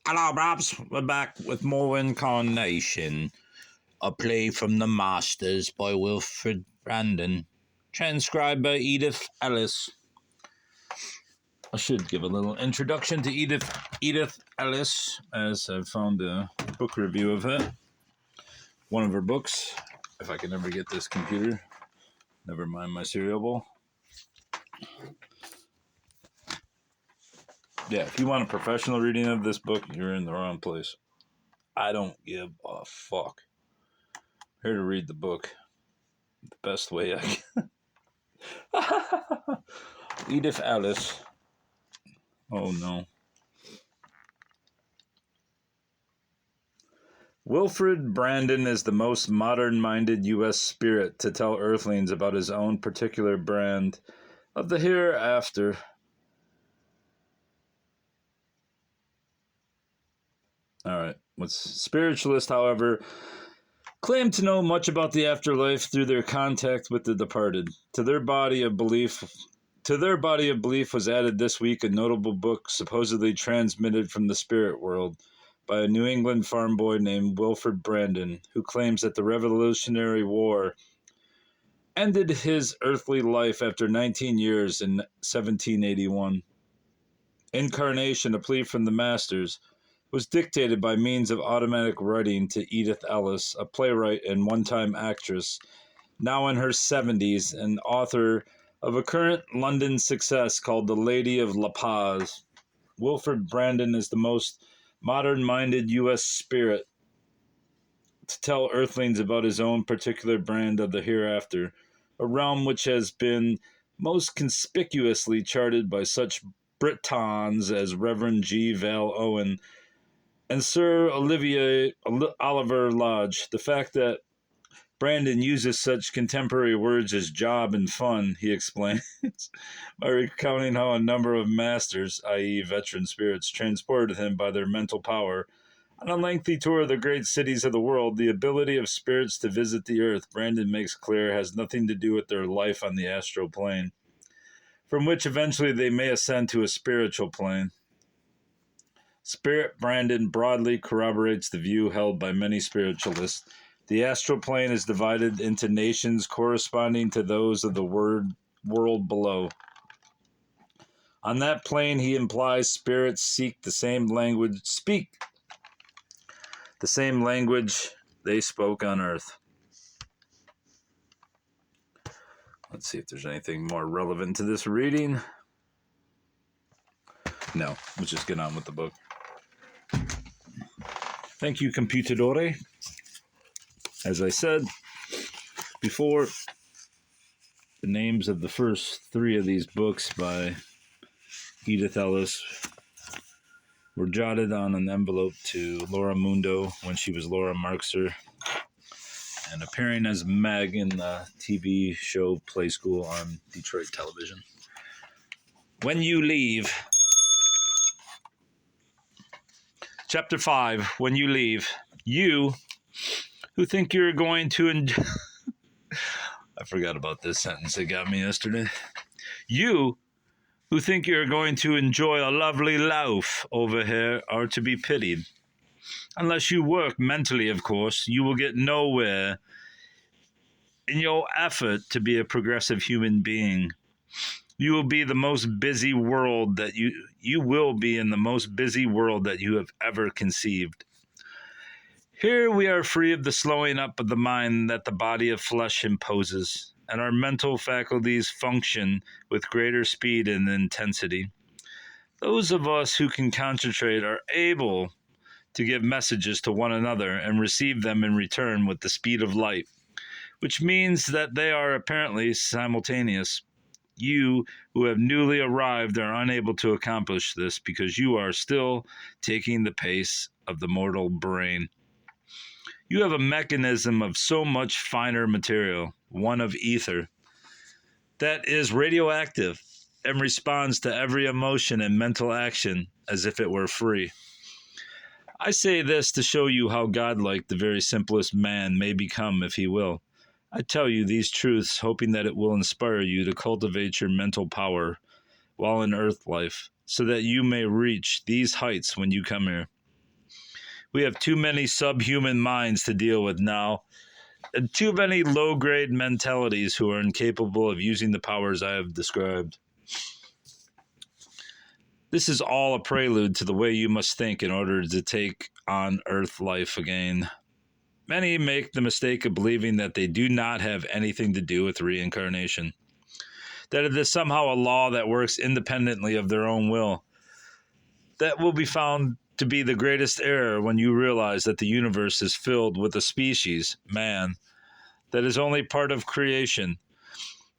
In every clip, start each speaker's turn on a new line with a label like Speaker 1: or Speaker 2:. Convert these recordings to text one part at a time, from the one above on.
Speaker 1: Hello, Brabs. We're back with more Incarnation, a play from the Masters by Wilfred Brandon, transcribed by Edith Ellis. I should give a little introduction to Edith Ellis, as I found a book review of her. One of her books, if I can ever get this computer. Never mind my cereal bowl. Yeah, if you want a professional reading of this book, you're in the wrong place. I don't give a fuck. I'm here to read the book the best way I can. Edith Ellis. Oh no. Wilfred Brandon is the most modern-minded U.S. spirit to tell Earthlings about his own particular brand of the hereafter. Alright, spiritualists, however, claim to know much about the afterlife through their contact with the departed. To their body of belief was added this week a notable book supposedly transmitted from the spirit world by a New England farm boy named Wilfred Brandon, who claims that the Revolutionary War ended his earthly life after 19 years in 1781. Incarnation, a plea from the Masters, was dictated by means of automatic writing to Edith Ellis, a playwright and one-time actress, now in her 70s, and author of a current London success called The Lady of La Paz. Wilfred Brandon is the most modern-minded U.S. spirit to tell Earthlings about his own particular brand of the hereafter, a realm which has been most conspicuously charted by such Britons as Reverend G. Val Owen and Sir Oliver Lodge. The fact that Brandon uses such contemporary words as job and fun, he explains, by recounting how a number of masters, i.e. veteran spirits, transported him by their mental power on a lengthy tour of the great cities of the world. The ability of spirits to visit the earth, Brandon makes clear, has nothing to do with their life on the astral plane, from which eventually they may ascend to a spiritual plane. Spirit Brandon broadly corroborates the view held by many spiritualists. The astral plane is divided into nations corresponding to those of the world below. On that plane, he implies spirits speak the same language they spoke on earth. Let's see if there's anything more relevant to this reading. No, let's just get on with the book. Thank you, Computadore. As I said before, the names of the first three of these books by Edith Ellis were jotted on an envelope to Laura Mundo when she was Laura Marxer, and appearing as Meg in the TV show Play School on Detroit television. When You Leave. Chapter 5, When You Leave. You, who think you're going to enjoy... I forgot about this sentence. It got me yesterday. You, who think you're going to enjoy a lovely life over here, are to be pitied. Unless you work mentally, of course, you will get nowhere in your effort to be a progressive human being. You will be the most busy world that you will be in the most busy world that you have ever conceived. Here we are free of the slowing up of the mind that the body of flesh imposes, and our mental faculties function with greater speed and intensity. Those of us who can concentrate are able to give messages to one another and receive them in return with the speed of light, which means that they are apparently simultaneous. You who have newly arrived are unable to accomplish this because you are still taking the pace of the mortal brain. You have a mechanism of so much finer material, one of ether, that is radioactive and responds to every emotion and mental action as if it were free. I say this to show you how godlike the very simplest man may become if he will. I tell you these truths hoping that it will inspire you to cultivate your mental power while in earth life, so that you may reach these heights when you come here. We have too many subhuman minds to deal with now, and too many low-grade mentalities who are incapable of using the powers I have described. This is all a prelude to the way you must think in order to take on Earth life again. Many make the mistake of believing that they do not have anything to do with reincarnation, that it is somehow a law that works independently of their own will. That will be found to be the greatest error when you realize that the universe is filled with a species, man, that is only part of creation,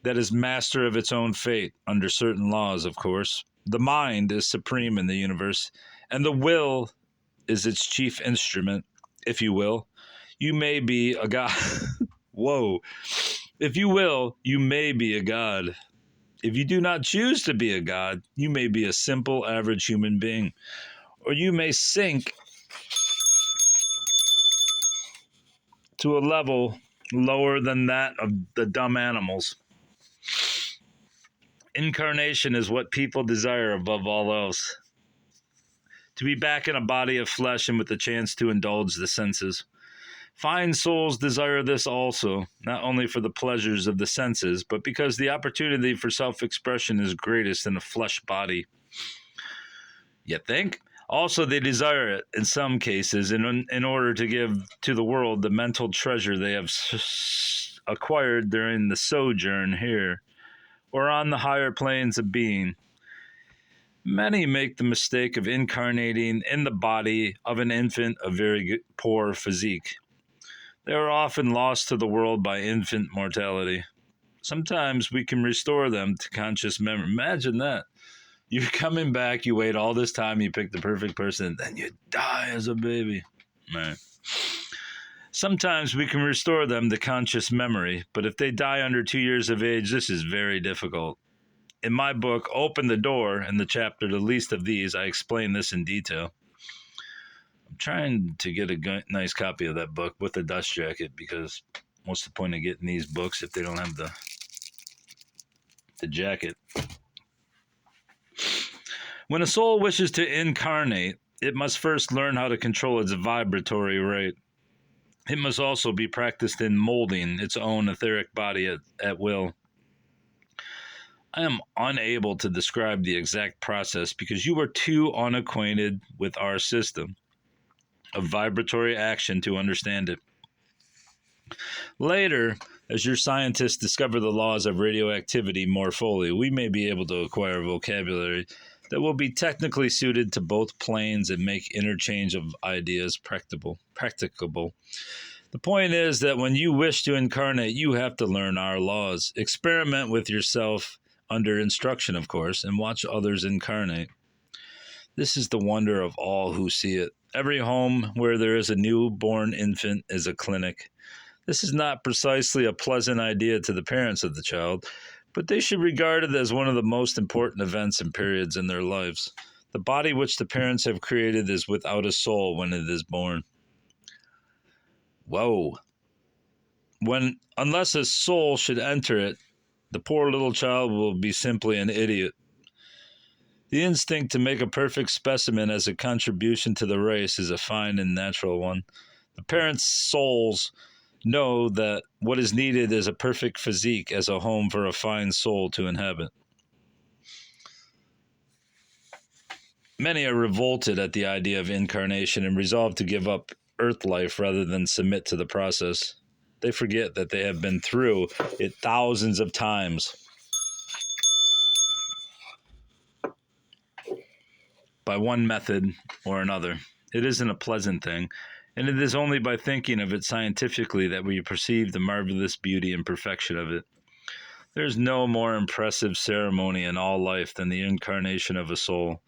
Speaker 1: that is master of its own fate, under certain laws, of course. The mind is supreme in the universe, and the will is its chief instrument, if you will. You may be a god. Whoa. If you will, you may be a god. If you do not choose to be a god, you may be a simple, average human being. Or you may sink to a level lower than that of the dumb animals. Incarnation is what people desire above all else. To be back in a body of flesh and with the chance to indulge the senses. Fine souls desire this also, not only for the pleasures of the senses, but because the opportunity for self-expression is greatest in a flesh body. You think? Also, they desire it, in some cases, in order to give to the world the mental treasure they have acquired during the sojourn here, or on the higher planes of being. Many make the mistake of incarnating in the body of an infant of very poor physique. They are often lost to the world by infant mortality. Sometimes we can restore them to conscious memory. Imagine that. You're coming back, you wait all this time, you pick the perfect person, and then you die as a baby. Right. Sometimes we can restore them to conscious memory, but if they die under 2 years of age, this is very difficult. In my book, Open the Door, in the chapter The Least of These, I explain this in detail. I'm trying to get a nice copy of that book with a dust jacket, because what's the point of getting these books if they don't have the jacket? When a soul wishes to incarnate, it must first learn how to control its vibratory rate. It must also be practiced in molding its own etheric body at will. I am unable to describe the exact process because you are too unacquainted with our system of vibratory action to understand it. Later, as your scientists discover the laws of radioactivity more fully, we may be able to acquire vocabulary that will be technically suited to both planes and make interchange of ideas practicable. The point is that when you wish to incarnate, you have to learn our laws. Experiment with yourself under instruction, of course, and watch others incarnate. This is the wonder of all who see it. Every home where there is a newborn infant is a clinic. This is not precisely a pleasant idea to the parents of the child, but they should regard it as one of the most important events and periods in their lives. The body which the parents have created is without a soul when it is born. Whoa. Unless a soul should enter it, the poor little child will be simply an idiot. The instinct to make a perfect specimen as a contribution to the race is a fine and natural one. The parents' souls know that what is needed is a perfect physique as a home for a fine soul to inhabit. Many are revolted at the idea of incarnation and resolve to give up earth life rather than submit to the process. They forget that they have been through it thousands of times. By one method or another. It isn't a pleasant thing, and it is only by thinking of it scientifically that we perceive the marvelous beauty and perfection of it. There is no more impressive ceremony in all life than the incarnation of a soul.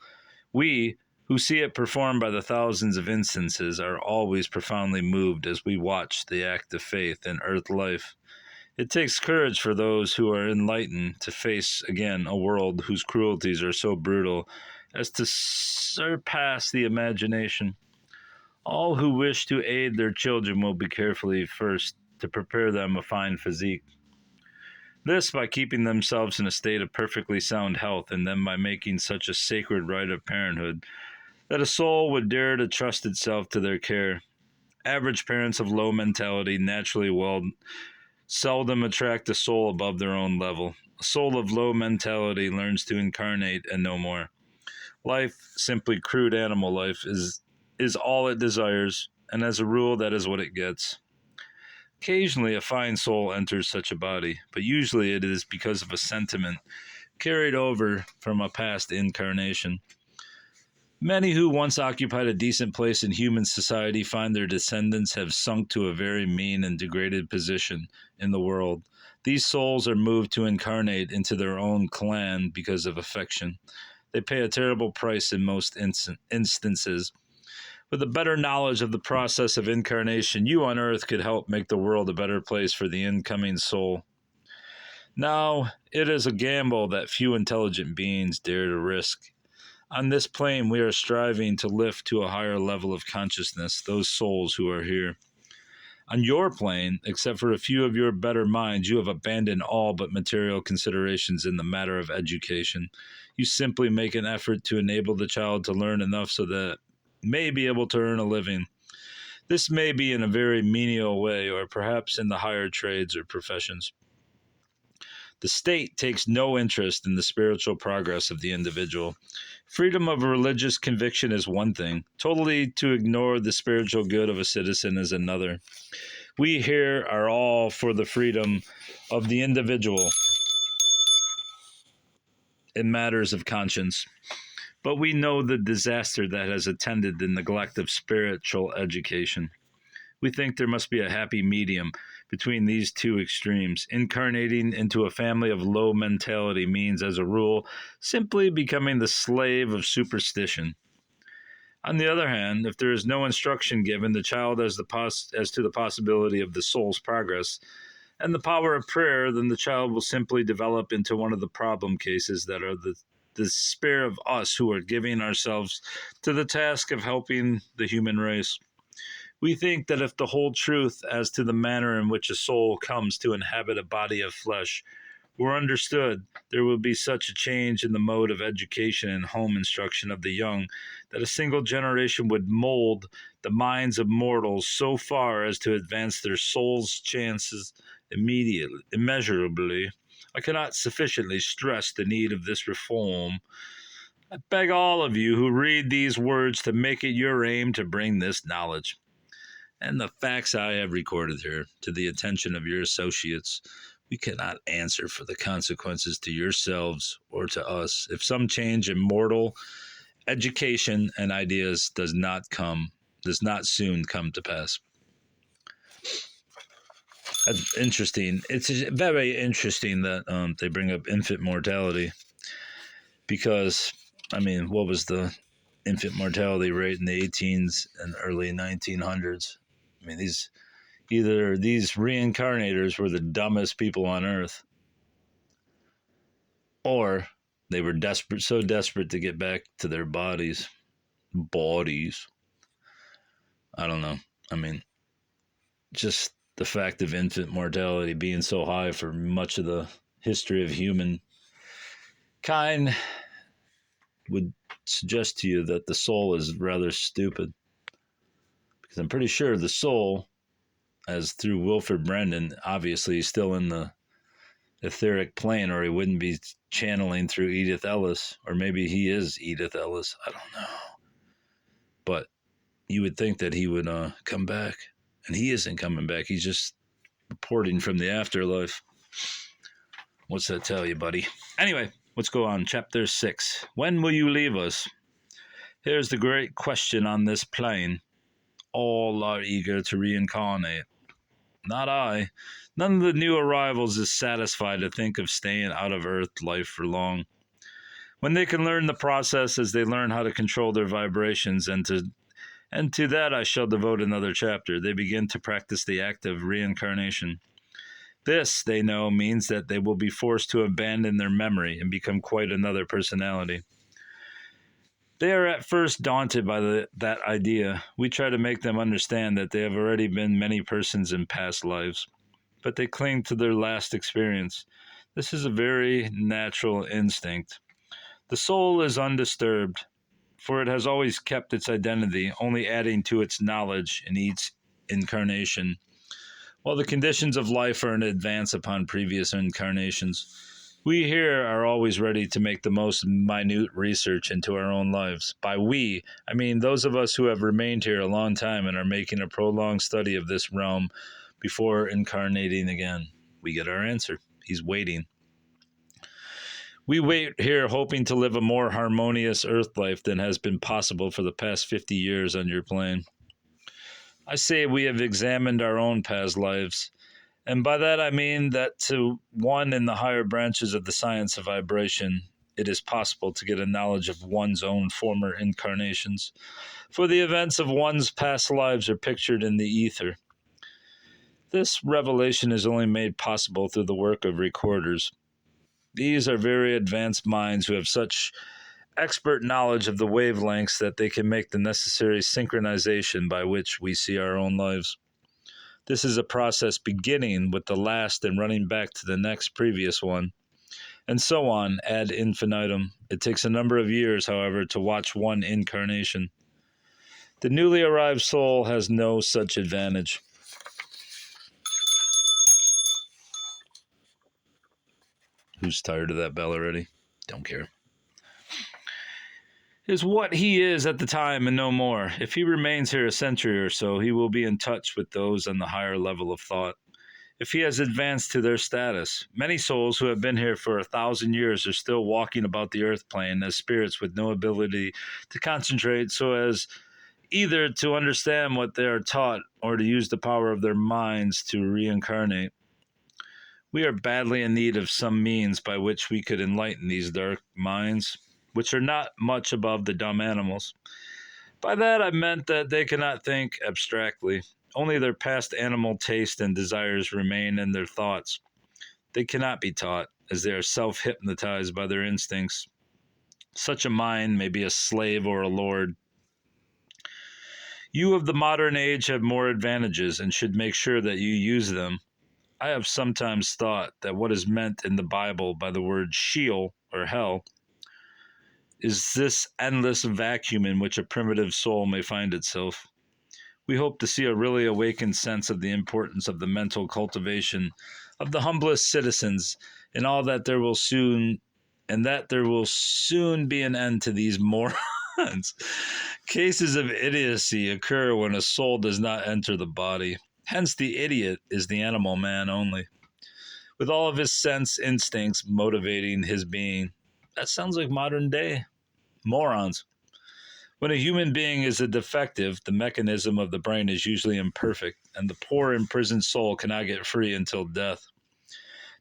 Speaker 1: We, who see it performed by the thousands of instances, are always profoundly moved as we watch the act of faith in earth life. It takes courage for those who are enlightened to face again a world whose cruelties are so brutal as to surpass the imagination. All who wish to aid their children will be carefully first to prepare them a fine physique. This by keeping themselves in a state of perfectly sound health, and then by making such a sacred rite of parenthood that a soul would dare to trust itself to their care. Average parents of low mentality naturally will seldom attract a soul above their own level. A soul of low mentality learns to incarnate and no more. Life, simply crude animal life, is all it desires, and as a rule, that is what it gets. Occasionally, a fine soul enters such a body, but usually it is because of a sentiment carried over from a past incarnation. Many who once occupied a decent place in human society find their descendants have sunk to a very mean and degraded position in the world. These souls are moved to incarnate into their own clan because of affection. They pay a terrible price in most instances. With a better knowledge of the process of incarnation, you on earth could help make the world a better place for the incoming soul. Now, it is a gamble that few intelligent beings dare to risk. On this plane, we are striving to lift to a higher level of consciousness those souls who are here. On your plane, except for a few of your better minds, you have abandoned all but material considerations in the matter of education. You simply make an effort to enable the child to learn enough so that it may be able to earn a living. This may be in a very menial way, or perhaps in the higher trades or professions. The state takes no interest in the spiritual progress of the individual. Freedom of religious conviction is one thing. Totally to ignore the spiritual good of a citizen is another. We here are all for the freedom of the individual in matters of conscience, but we know the disaster that has attended the neglect of spiritual education. We think there must be a happy medium between these two extremes. Incarnating into a family of low mentality means, as a rule, simply becoming the slave of superstition. On the other hand, if there is no instruction given the child as to the possibility of the soul's progress and the power of prayer, then the child will simply develop into one of the problem cases that are the despair of us who are giving ourselves to the task of helping the human race. We think that if the whole truth as to the manner in which a soul comes to inhabit a body of flesh were understood, there would be such a change in the mode of education and home instruction of the young that a single generation would mold the minds of mortals so far as to advance their souls' chances immeasurably. I cannot sufficiently stress the need of this reform. I beg all of you who read these words to make it your aim to bring this knowledge and the facts I have recorded here to the attention of your associates. We cannot answer for the consequences to yourselves or to us if some change in mortal education and ideas does not soon come to pass. That's interesting. It's very interesting that they bring up infant mortality because, I mean, what was the infant mortality rate in the 18s and early 1900s? I mean, either these reincarnators were the dumbest people on earth, or they were so desperate to get back to their bodies. I don't know. I mean, just the fact of infant mortality being so high for much of the history of humankind would suggest to you that the soul is rather stupid. Because I'm pretty sure the soul, as through Wilfred Brendan, obviously he's still in the etheric plane, or he wouldn't be channeling through Edith Ellis, or maybe he is Edith Ellis. I don't know. But you would think that he would come back, and he isn't coming back. He's just reporting from the afterlife. What's that tell you, buddy? Anyway, let's go on. Chapter 6. When will you leave us? Here's the great question on this plane. All are eager to reincarnate. Not I. None of the new arrivals is satisfied to think of staying out of Earth life for long. When they can learn the process as they learn how to control their vibrations, and to that I shall devote another chapter, they begin to practice the act of reincarnation. This, they know, means that they will be forced to abandon their memory and become quite another personality. They are at first daunted by that idea. We try to make them understand that they have already been many persons in past lives, but they cling to their last experience. This is a very natural instinct. The soul is undisturbed. for it has always kept its identity, only adding to its knowledge in each incarnation. While the conditions of life are an advance upon previous incarnations, we here are always ready to make the most minute research into our own lives. By we, I mean those of us who have remained here a long time and are making a prolonged study of this realm before incarnating again. We get our answer. He's waiting. We wait here hoping to live a more harmonious earth life than has been possible for the past 50 years on your plane. I say we have examined our own past lives, and by that I mean that to one in the higher branches of the science of vibration, it is possible to get a knowledge of one's own former incarnations, for the events of one's past lives are pictured in the ether. This revelation is only made possible through the work of recorders. These are very advanced minds who have such expert knowledge of the wavelengths that they can make the necessary synchronization by which we see our own lives. This is a process beginning with the last and running back to the next previous one, and so on ad infinitum. It takes a number of years, however, to watch one incarnation. The newly arrived soul has no such advantage. Who's tired of that bell already? Don't care. Is what he is at the time and no more. If he remains here a century or so, he will be in touch with those on the higher level of thought. If he has advanced to their status, many souls who have been here for 1,000 years are still walking about the earth plane as spirits with no ability to concentrate so as either to understand what they are taught or to use the power of their minds to reincarnate. We are badly in need of some means by which we could enlighten these dark minds, which are not much above the dumb animals. By that I meant that they cannot think abstractly. Only their past animal taste and desires remain in their thoughts. They cannot be taught, as they are self-hypnotized by their instincts. Such a mind may be a slave or a lord. You of the modern age have more advantages and should make sure that you use them. I have sometimes thought that what is meant in the Bible by the word Sheol, or hell, is this endless vacuum in which a primitive soul may find itself. We hope to see a really awakened sense of the importance of the mental cultivation of the humblest citizens, and all that there will soon be an end to these morons. Cases of idiocy occur when a soul does not enter the body. Hence the idiot is the animal man only, with all of his sense instincts motivating his being. That sounds like modern day morons. When a human being is a defective, the mechanism of the brain is usually imperfect, and the poor imprisoned soul cannot get free until death.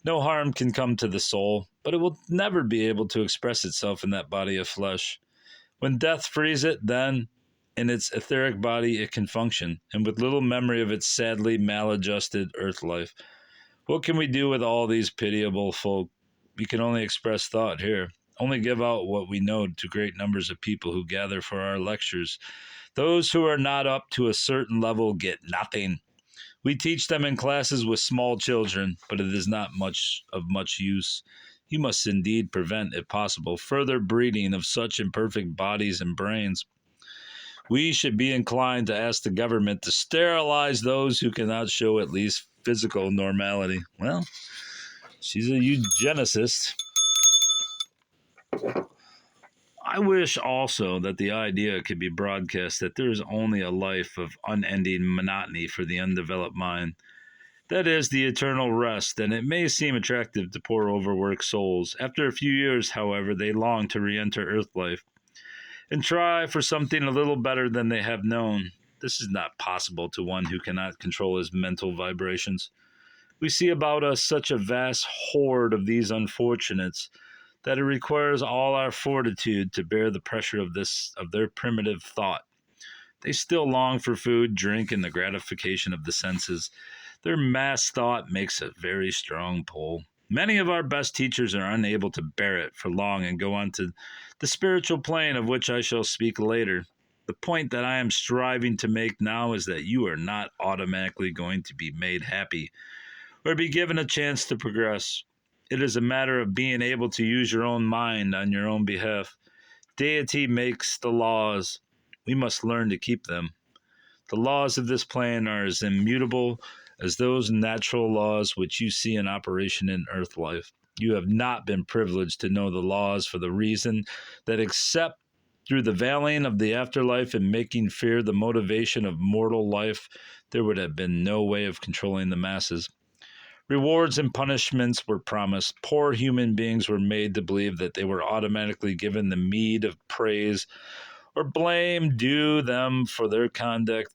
Speaker 1: No harm can come to the soul, but it will never be able to express itself in that body of flesh. When death frees it, then, in its etheric body, it can function, and with little memory of its sadly maladjusted earth life. What can we do with all these pitiable folk? We can only express thought here. Only give out what we know to great numbers of people who gather for our lectures. Those who are not up to a certain level get nothing. We teach them in classes with small children, but it is not of much use. You must indeed prevent, if possible, further breeding of such imperfect bodies and brains. We should be inclined to ask the government to sterilize those who cannot show at least physical normality. Well, she's a eugenicist. I wish also that the idea could be broadcast that there is only a life of unending monotony for the undeveloped mind. That is the eternal rest, and it may seem attractive to poor overworked souls. After a few years, however, they long to re-enter earth life and try for something a little better than they have known. This is not possible to one who cannot control his mental vibrations. We see about us such a vast horde of these unfortunates that it requires all our fortitude to bear the pressure of their primitive thought. They still long for food, drink, and the gratification of the senses. Their mass thought makes a very strong pull. Many of our best teachers are unable to bear it for long and go on to the spiritual plane, of which I shall speak later. The point that I am striving to make now is that you are not automatically going to be made happy or be given a chance to progress. It is a matter of being able to use your own mind on your own behalf. Deity makes the laws. We must learn to keep them. The laws of this plane are as immutable as those natural laws which you see in operation in earth life. You have not been privileged to know the laws for the reason that except through the veiling of the afterlife and making fear the motivation of mortal life, there would have been no way of controlling the masses. Rewards and punishments were promised. Poor human beings were made to believe that they were automatically given the meed of praise or blame due them for their conduct.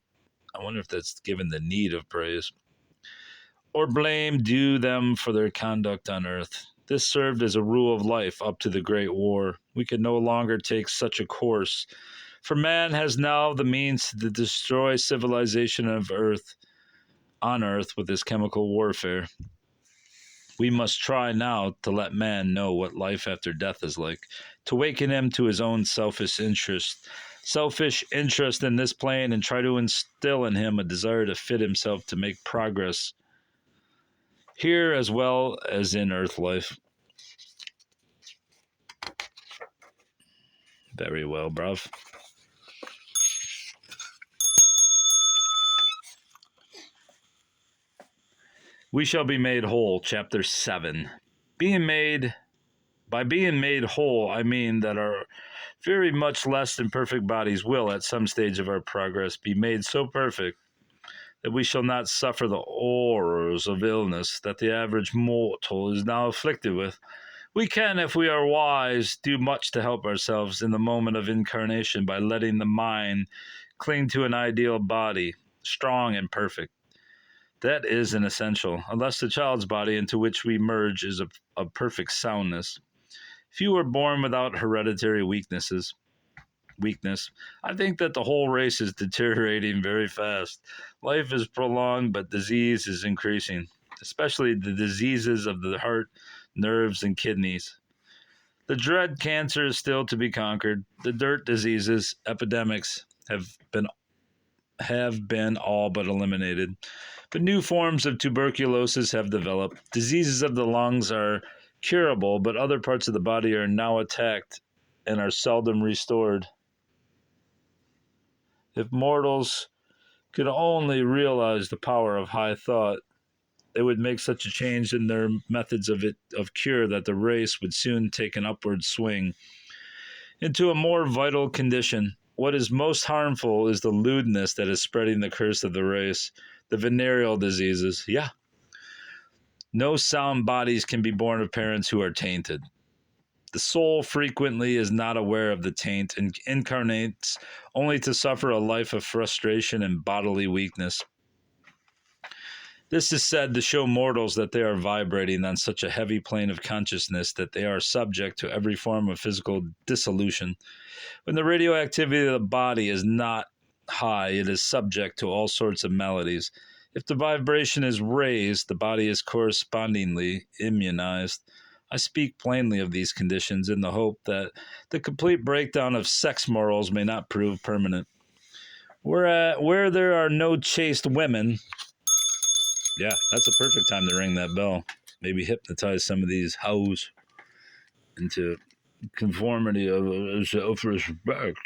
Speaker 1: I wonder if that's given the need of praise. Or blame due them for their conduct on earth. This served as a rule of life up to the Great War. We could no longer take such a course, for man has now the means to destroy civilization on earth with his chemical warfare. We must try now to let man know what life after death is like, to waken him to his own selfish interest in this plane, and try to instill in him a desire to fit himself to make progress here as well as in earth life. Very well, bruv. We shall be made whole, chapter 7. By being made whole, I mean that our very much less than perfect bodies will, at some stage of our progress, be made so perfect that we shall not suffer the horrors of illness that the average mortal is now afflicted with. We can, if we are wise, do much to help ourselves in the moment of incarnation by letting the mind cling to an ideal body, strong and perfect. That is an essential, unless the child's body into which we merge is of perfect soundness. If you were born without hereditary weakness, I think that the whole race is deteriorating very fast. Life is prolonged, but disease is increasing, especially the diseases of the heart, nerves, and kidneys. The dread cancer is still to be conquered. The dirt diseases, epidemics, have been all but eliminated. But new forms of tuberculosis have developed. Diseases of the lungs are curable, but other parts of the body are now attacked and are seldom restored. If mortals could only realize the power of high thought, they would make such a change in their methods of cure that the race would soon take an upward swing into a more vital condition. What is most harmful is the lewdness that is spreading the curse of the race, the venereal diseases. Yeah. No sound bodies can be born of parents who are tainted. The soul frequently is not aware of the taint and incarnates only to suffer a life of frustration and bodily weakness. This is said to show mortals that they are vibrating on such a heavy plane of consciousness that they are subject to every form of physical dissolution. When the radioactivity of the body is not high, it is subject to all sorts of maladies. If the vibration is raised, the body is correspondingly immunized. I speak plainly of these conditions in the hope that the complete breakdown of sex morals may not prove permanent. Where there are no chaste women, yeah, that's a perfect time to ring that bell. Maybe hypnotize some of these hoes into conformity of self-respect.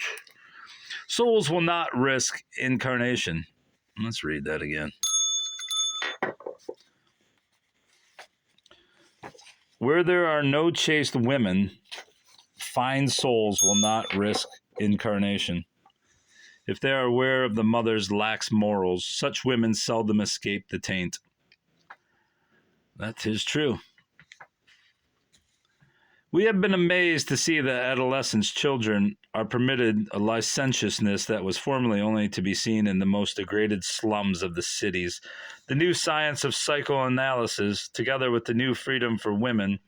Speaker 1: Souls will not risk incarnation. Let's read that again. Where there are no chaste women, fine souls will not risk incarnation. If they are aware of the mother's lax morals, such women seldom escape the taint. That is true. We have been amazed to see that adolescents, children, are permitted a licentiousness that was formerly only to be seen in the most degraded slums of the cities. The new science of psychoanalysis, together with the new freedom for women,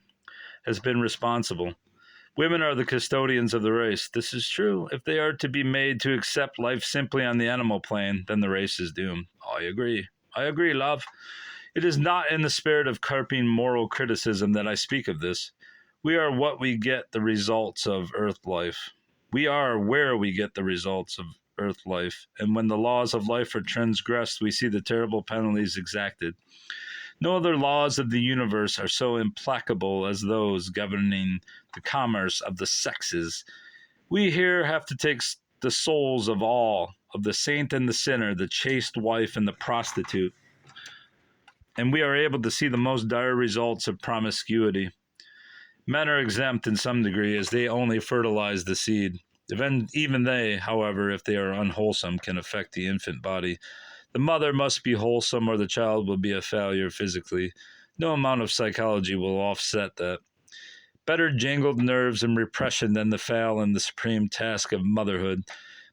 Speaker 1: has been responsible. Women are the custodians of the race. This is true. If they are to be made to accept life simply on the animal plane, then the race is doomed. I agree, love. It is not in the spirit of carping moral criticism that I speak of this. We are what we get the results of earth life. We are where we get the results of earth life. And when the laws of life are transgressed, we see the terrible penalties exacted. No other laws of the universe are so implacable as those governing the commerce of the sexes. We here have to take the souls of all, of the saint and the sinner, the chaste wife and the prostitute, and we are able to see the most dire results of promiscuity. Men are exempt in some degree, as they only fertilize the seed. Even they, however, if they are unwholesome, can affect the infant body. The mother must be wholesome, or the child will be a failure physically. No amount of psychology will offset that. Better jangled nerves and repression than the fail in the supreme task of motherhood.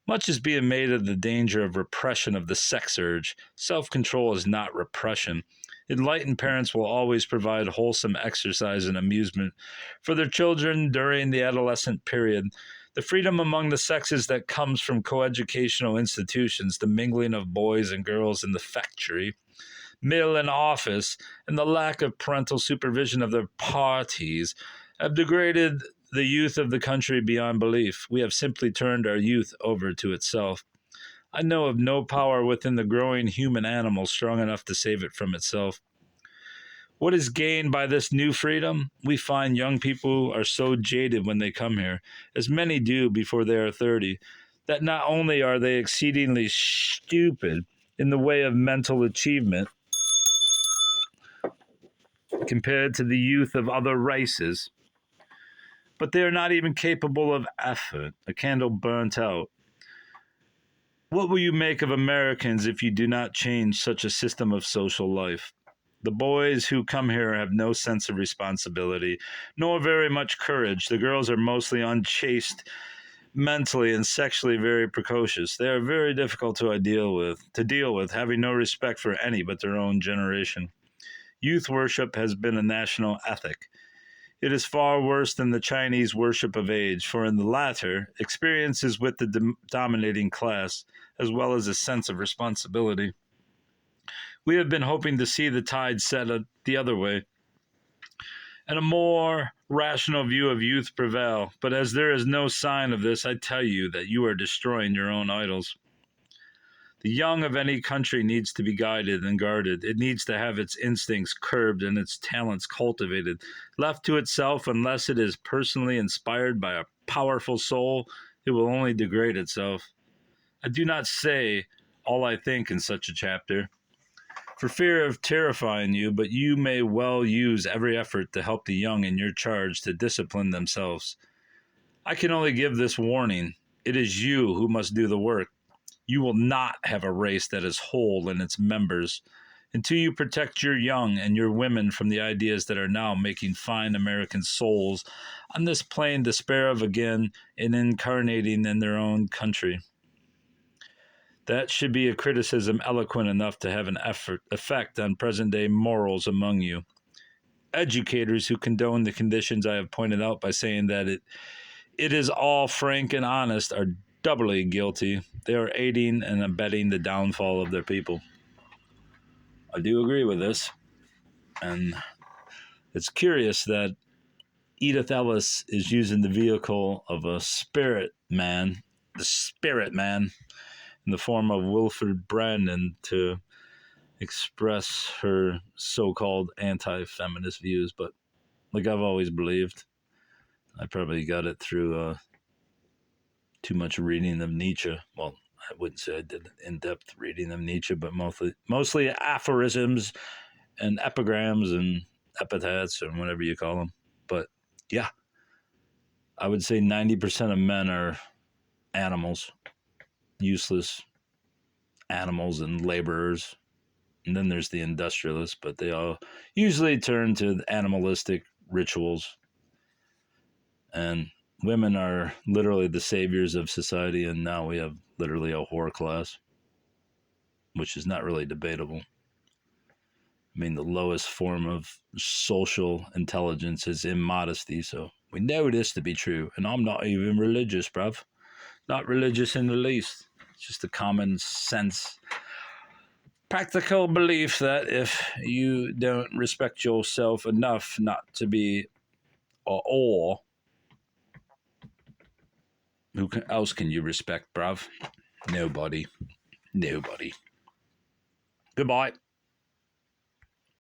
Speaker 1: Much is being made of the danger of repression of the sex urge. Self-control is not repression. Enlightened parents will always provide wholesome exercise and amusement for their children during the adolescent period. The freedom among the sexes that comes from coeducational institutions, the mingling of boys and girls in the factory, mill, and office, and the lack of parental supervision of their parties have degraded the youth of the country beyond belief. We have simply turned our youth over to itself. I know of no power within the growing human animal strong enough to save it from itself. What is gained by this new freedom? We find young people are so jaded when they come here, as many do before they are 30, that not only are they exceedingly stupid in the way of mental achievement compared to the youth of other races, but they are not even capable of effort. A candle burnt out. What will you make of Americans if you do not change such a system of social life? The boys who come here have no sense of responsibility, nor very much courage. The girls are mostly unchaste, mentally and sexually very precocious. They are very difficult to deal with, having no respect for any but their own generation. Youth worship has been a national ethic. It is far worse than the Chinese worship of age, for in the latter, experience is with the dominating class, as well as a sense of responsibility. We have been hoping to see the tide set the other way, and a more rational view of youth prevail. But as there is no sign of this, I tell you that you are destroying your own idols. The young of any country needs to be guided and guarded. It needs to have its instincts curbed and its talents cultivated. Left to itself, unless it is personally inspired by a powerful soul, it will only degrade itself. I do not say all I think in such a chapter, for fear of terrifying you, but you may well use every effort to help the young in your charge to discipline themselves. I can only give this warning. It is you who must do the work. You will not have a race that is whole in its members until you protect your young and your women from the ideas that are now making fine American souls on this plane despair of again and incarnating in their own country. That should be a criticism eloquent enough to have an effect on present-day morals among you. Educators who condone the conditions I have pointed out by saying that it is all frank and honest are doubly guilty. They are aiding and abetting the downfall of their people. I do agree with this. And it's curious that Edith Ellis is using the vehicle of a spirit man, the spirit man, in the form of Wilfred Brandon to express her so-called anti-feminist views. But like I've always believed, I probably got it through too much reading of Nietzsche. Well, I wouldn't say I did in-depth reading of Nietzsche, but mostly aphorisms and epigrams and epitaphs or whatever you call them. But yeah, I would say 90% of men are animals, useless animals and laborers. And then there's the industrialists, but they all usually turn to animalistic rituals. And women are literally the saviors of society, and now we have literally a whore class, which is not really debatable. I mean, the lowest form of social intelligence is immodesty, so we know this to be true. And I'm not even religious, bruv. Not religious in the least. It's just a common sense, practical belief that if you don't respect yourself enough not to be or who else can you respect, bruv? Nobody. Goodbye.